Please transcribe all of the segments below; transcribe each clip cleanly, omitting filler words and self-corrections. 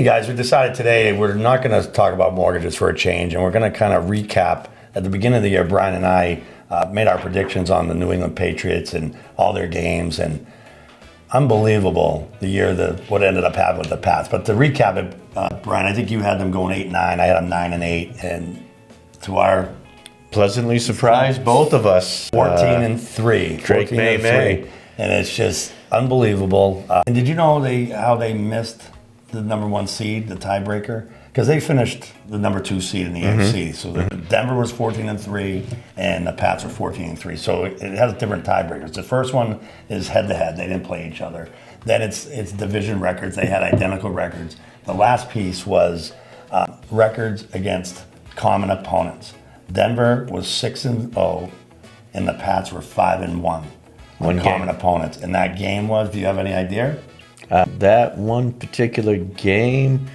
Hey guys, we decided today we're not going to talk about mortgages for a change, and we're going to kind of recap. At the beginning of the year, Brian and I made our predictions on the New England Patriots and all their games, and unbelievable the year what ended up happening with the Pats. But to recap it, Brian, I think you had them going 8-9. I had them 9-8, and to our pleasantly surprised, both of us. 14-3. Drake May. And it's just unbelievable. And did you know how they missed the number one seed, the tiebreaker? Because they finished the number 2 seed in the AFC. So Denver was 14-3, and the Pats were 14-3. So it has different tiebreakers. The first one is head-to-head. They didn't play each other. Then it's division records. They had identical records. The last piece was records against common opponents. Denver was 6-0, and the Pats were 5-1 on common opponents. And that game was, do you have any idea? That one particular game,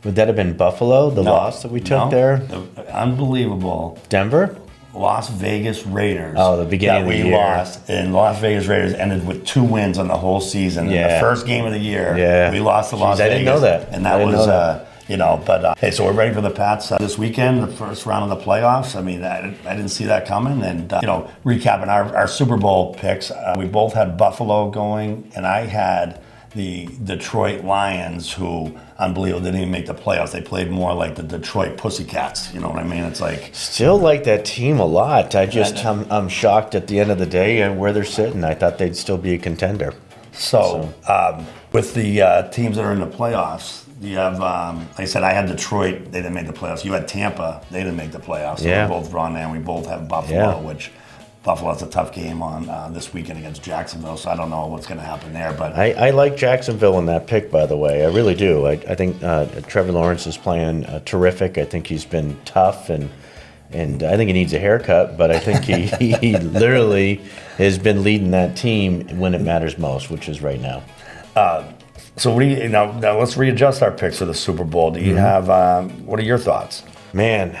would that have been Buffalo, the loss that we took there? Unbelievable. Denver? Las Vegas Raiders. Oh, the beginning of the year. We lost, and Las Vegas Raiders ended with 2 wins on the whole season. Yeah. In the first game of the year, we lost to Las Vegas. I didn't know that. And that was, hey, so we're ready for the Pats this weekend, the first round of the playoffs. I mean, I didn't see that coming. And, recapping our Super Bowl picks, we both had Buffalo going, and I had the Detroit Lions, who, unbelievable, didn't even make the playoffs. They played more like the Detroit Pussycats. You know what I mean? It's like... Still like that team a lot. I'm shocked at the end of the day and where they're sitting. I thought they'd still be a contender. So with the teams that are in the playoffs, you have, like I said, I had Detroit. They didn't make the playoffs. You had Tampa. They didn't make the playoffs. So we're both drawn there, and we both have Buffalo, which... Buffalo's a tough game on this weekend against Jacksonville, so I don't know what's going to happen there. But I like Jacksonville in that pick, by the way. I really do. I think Trevor Lawrence is playing terrific. I think he's been tough, and I think he needs a haircut, but I think he literally has been leading that team when it matters most, which is right now. So what do you now? Let's readjust our picks for the Super Bowl. Do you have? What are your thoughts? Man,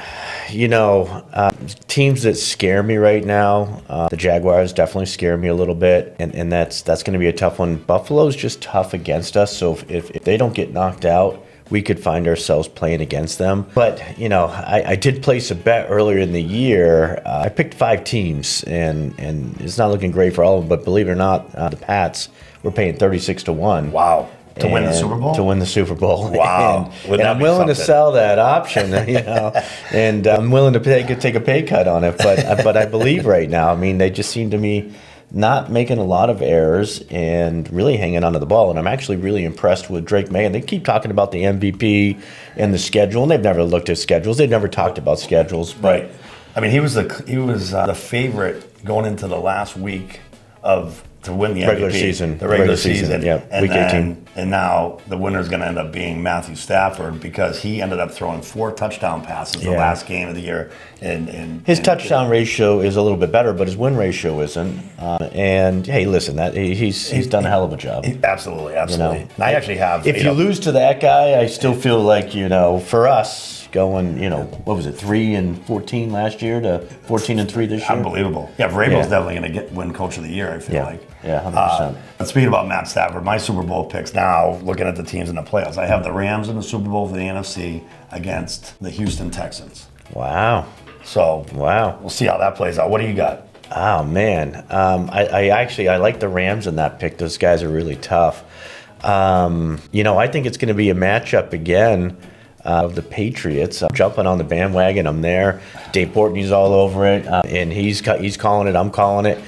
teams that scare me right now, the Jaguars definitely scare me a little bit, and that's going to be a tough one. Buffalo's just tough against us, so if they don't get knocked out, we could find ourselves playing against them. But, I did place a bet earlier in the year. I picked 5 teams, and it's not looking great for all of them, but believe it or not, the Pats were paying 36-1. Wow. To win the Super Bowl? To win the Super Bowl. Wow. And I'm willing to sell that option, and I'm willing to take a pay cut on it. But I believe right now, I mean, they just seem to me not making a lot of errors and really hanging onto the ball. And I'm actually really impressed with Drake May. And they keep talking about the MVP and the schedule, and they've never looked at schedules. They've never talked about schedules. But right. I mean, he was the favorite going into the last week to win the MVP, regular season. The regular season. Yeah, week 18. And now the winner is going to end up being Matthew Stafford, because he ended up throwing 4 touchdown passes the last game of the year. And his touchdown ratio is a little bit better, but his win ratio isn't. And hey, listen, he's done a hell of a job. Absolutely. And I actually have. If you lose to that guy, I still feel like for us, going, what was it, 3-14 last year to 14-3 this year? Unbelievable. Yeah, Vrabel's definitely going to win Coach of the Year, I feel like. Yeah, 100%. But speaking about Matt Stafford, my Super Bowl picks now, looking at the teams in the playoffs, I have the Rams in the Super Bowl for the NFC against the Houston Texans. Wow. So we'll see how that plays out. What do you got? Oh, man. I like the Rams in that pick. Those guys are really tough. I think it's going to be a matchup again of the Patriots. I'm jumping on the bandwagon. I'm there. Dave Portnoy's all over it, and he's calling it. I'm calling it.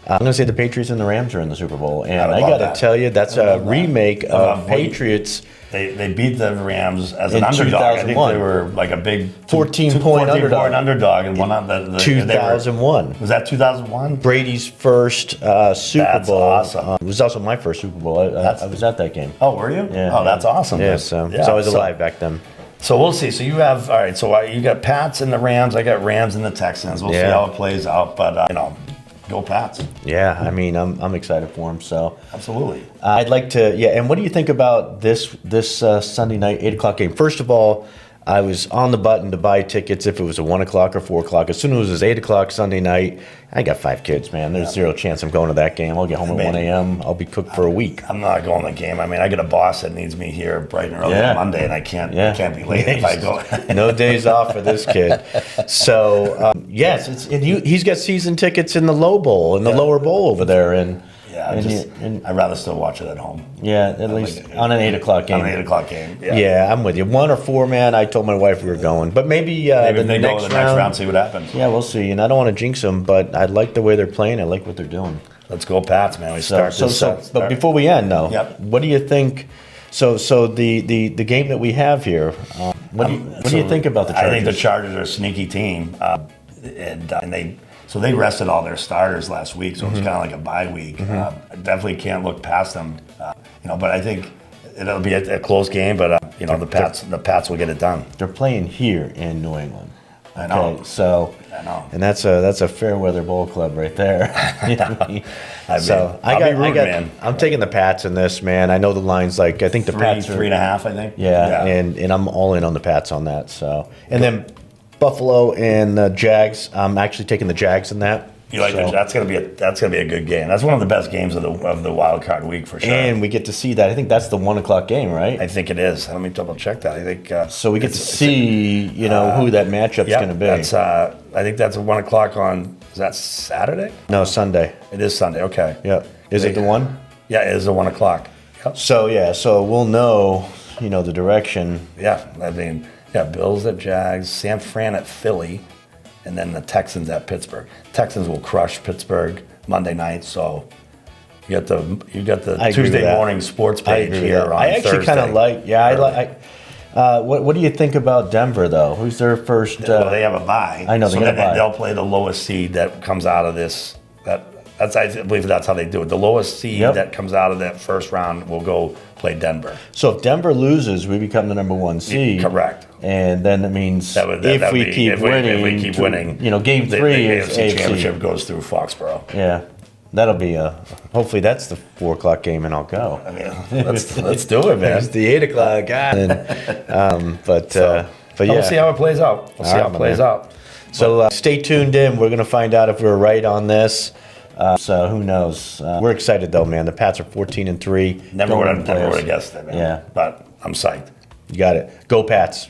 I'm going to say the Patriots and the Rams are in the Super Bowl, and I got to tell you, that's a remake of Patriots. They beat the Rams as an underdog. 2001. I think they were like a big 14-point underdog and won out the 2001. Was that 2001? Brady's first Super Bowl. That's awesome. It was also my first Super Bowl. I was at that game. Oh, were you? Yeah. Oh, that's awesome. Yeah, so I was alive back then. So we'll see. So you have, all right, so you got Pats and the Rams. I got Rams and the Texans. We'll see how it plays out. But, go Pats. Yeah, I mean, I'm excited for them. So absolutely. I'd like to, and what do you think about this Sunday night 8 o'clock game? First of all, I was on the button to buy tickets if it was a 1 o'clock or 4 o'clock. As soon as it was 8 o'clock Sunday night, I got 5 kids, man. There's zero chance I'm going to that game. I'll get home at 1 a.m. I'll be cooked for a week. I'm not going to the game. I mean, I got a boss that needs me here bright and early on Monday, and I can't be late if I go. No days off for this kid. So, yes, he's got season tickets in the low bowl, in the lower bowl over there. And I'd rather still watch it at home. Yeah, at least on an 8 o'clock game. On an 8 o'clock game. Yeah, I'm with you. 1 or 4, man. I told my wife we were going, but maybe if they go to the next round, see what happens. Yeah, we'll see. And I don't want to jinx them, but I like the way they're playing. I like what they're doing. Let's go, Pats, man. We start. But before we end, though, what do you think? So the game that we have here. What do you think about the Chargers? I think the Chargers are a sneaky team, and they rested all their starters last week, so it's kind of like a bye week. I definitely can't look past them, But I think it'll be a close game. But the Pats will get it done. They're playing here in New England. I know. Okay, so I know, and that's a fair weather bowl club right there. I'm taking the Pats in this, man. I know the line's like I think the Pats are 3.5. I think. Yeah, and I'm all in on the Pats on that. So then Buffalo and the Jags. I'm actually taking the Jags in that. You like that's gonna be a good game. That's one of the best games of the wild card week for sure. And we get to see that. I think that's the 1 o'clock game, right? I think it is. Let me double check that. I think so. We get to see who that matchup's going to be. That's I think that's 1 o'clock on. Is that Saturday? No, Sunday. It is Sunday. Okay. Yeah. Is it the 1? Yeah, it is the 1 o'clock. Yep. So we'll know the direction. Yeah, I mean, Bills at Jags, San Fran at Philly. And then the Texans at Pittsburgh. Texans will crush Pittsburgh Monday night. So you got the Tuesday morning sports page here on Thursday. I actually kind of like. What do you think about Denver though? Who's their first? Well, they have a bye. I know they have a bye. They'll play the lowest seed that comes out of this. I believe that's how they do it. The lowest seed that comes out of that first round will go play Denver. So if Denver loses, we become the number 1 seed. Correct. And then it means if we keep winning, game 3 the is AFC Championship goes through Foxborough. Yeah, that'll be hopefully that's the 4 o'clock game, and I'll go. I mean, let's do it, man. It's the 8 o'clock guy. But we'll see how it plays out. We'll see how it plays out. So stay tuned in. We're gonna find out if we're right on this. So who knows? We're excited though, man. The Pats are 14-3. Never would have guessed it, man. Yeah, but I'm psyched. You got it. Go Pats.